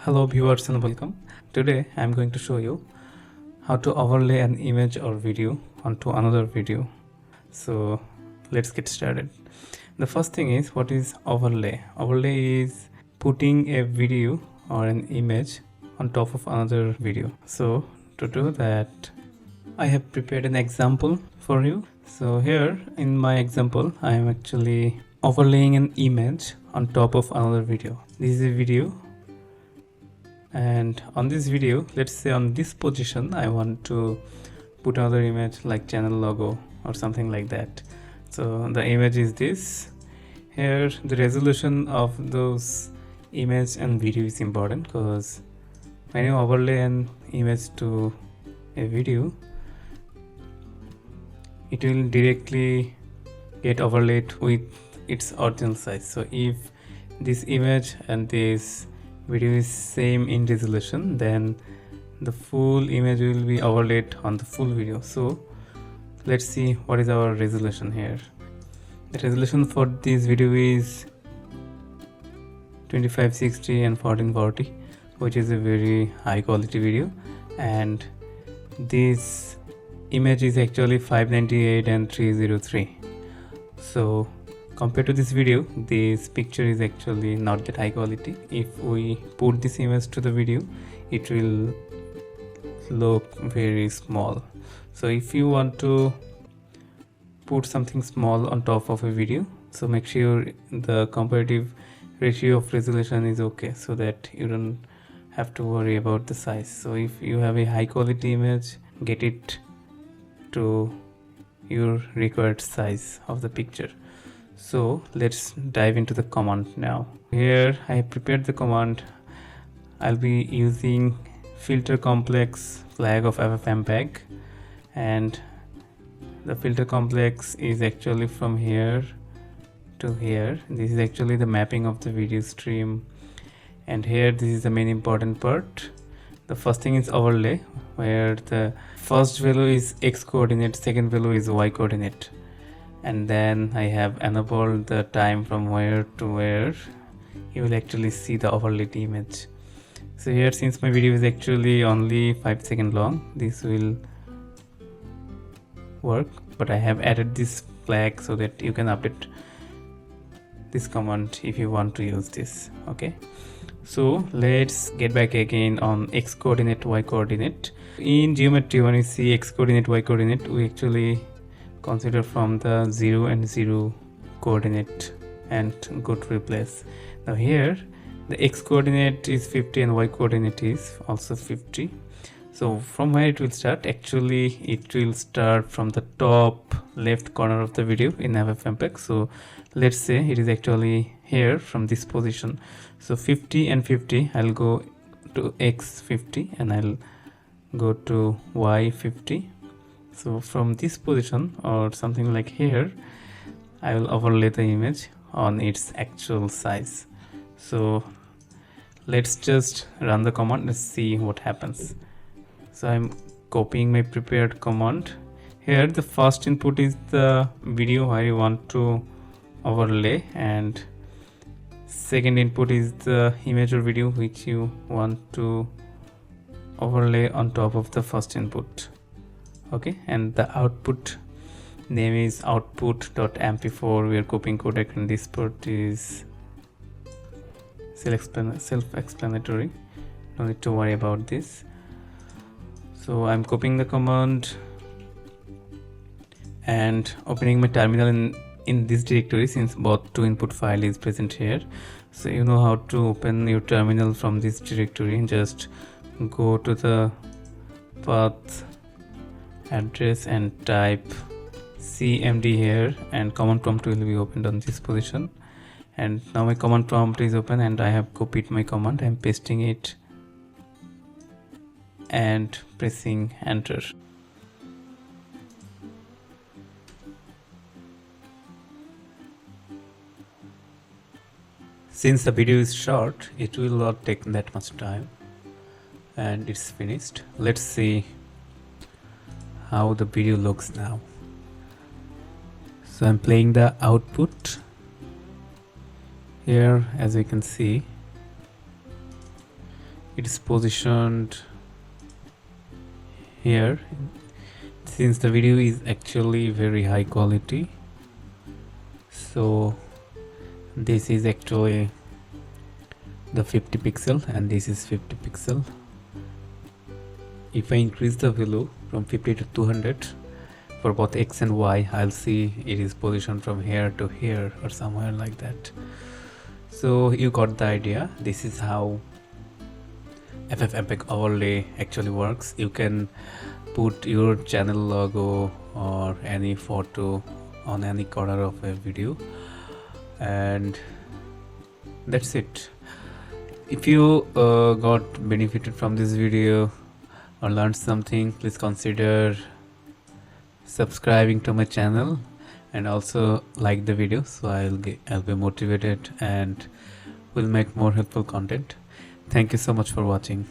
Hello viewers and welcome. Today I am going to show you how to overlay an image or video onto another video. So let's get started. The first thing is, what is overlay? Overlay is putting a video or an image on top of another video. So to do that, I have prepared an example for you. So here in my example, I am actually overlaying an image on top of another video. This is a video, and on this video, let's say on this position I want to put another image like channel logo or something like that. So the image is this. Here the resolution of those image and video is important, because when you overlay an image to a video, it will directly get overlaid with its original size. So if this image and this video is same in resolution, then the full image will be overlaid on the full video. So let's see what is our resolution here. The resolution for this video is 2560 and 1440, which is a very high quality video, and this image is actually 598 and 303. So compared to this video, this picture is actually not that high quality. If we put this image to the video, it will look very small. So if you want to put something small on top of a video, so make sure the comparative ratio of resolution is okay, so that you don't have to worry about the size. So if you have a high quality image, get it to your required size of the picture. So let's dive into the command now. Here I have prepared the command. I'll be using filter complex flag of FFmpeg, and the filter complex is actually from here to here. This is actually the mapping of the video stream, and here this is the main important part. The first thing is overlay, where the first value is x coordinate, second value is y coordinate, and then I have enabled the time from where to where you will actually see the overlaid image. So here, since my video is actually only 5 seconds long, this will work, but I have added this flag so that you can update this command if you want to use this. Okay, so let's get back again on x coordinate, y coordinate. In geometry, when you see x coordinate, y coordinate, we actually consider from the 0 and 0 coordinate and go to replace. Now here the x coordinate is 50 and y coordinate is also 50. So from where it will start? Actually it will start from the top left corner of the video in FFmpeg. So let's say it is actually here from this position. So 50 and 50, I'll go to x 50 and I'll go to y 50. So from this position or something like here, I will overlay the image on its actual size. So let's just run the command. Let's see what happens. So I'm copying my prepared command. Here the first input is the video where you want to overlay, and second input is the image or video which you want to overlay on top of the first input. Okay, and the output name is output.mp4. we are copying codec, and this part is self-explanatory, no need to worry about this. So I'm copying the command and opening my terminal in this directory, since both two input file is present here. So you know how to open your terminal from this directory. Just go to the path address and type cmd here, and command prompt will be opened on this position. And now my command prompt is open, and I have copied my command. I am pasting it and pressing enter. Since the video is short, it will not take that much time, and it's finished. Let's see how the video looks now. So I'm playing the output. Here, as we can see, it is positioned here. Since the video is actually very high quality, so this is actually the 50 pixel and this is 50 pixel. If I increase the value from 50 to 200 for both X and Y, I'll see it is positioned from here to here or somewhere like that. So you got the idea. This is how FFmpeg overlay actually works. You can put your channel logo or any photo on any corner of a video, and that's it. If you got benefited from this video or learned something, please consider subscribing to my channel and also like the video, so I'll be motivated and will make more helpful content. Thank you so much for watching.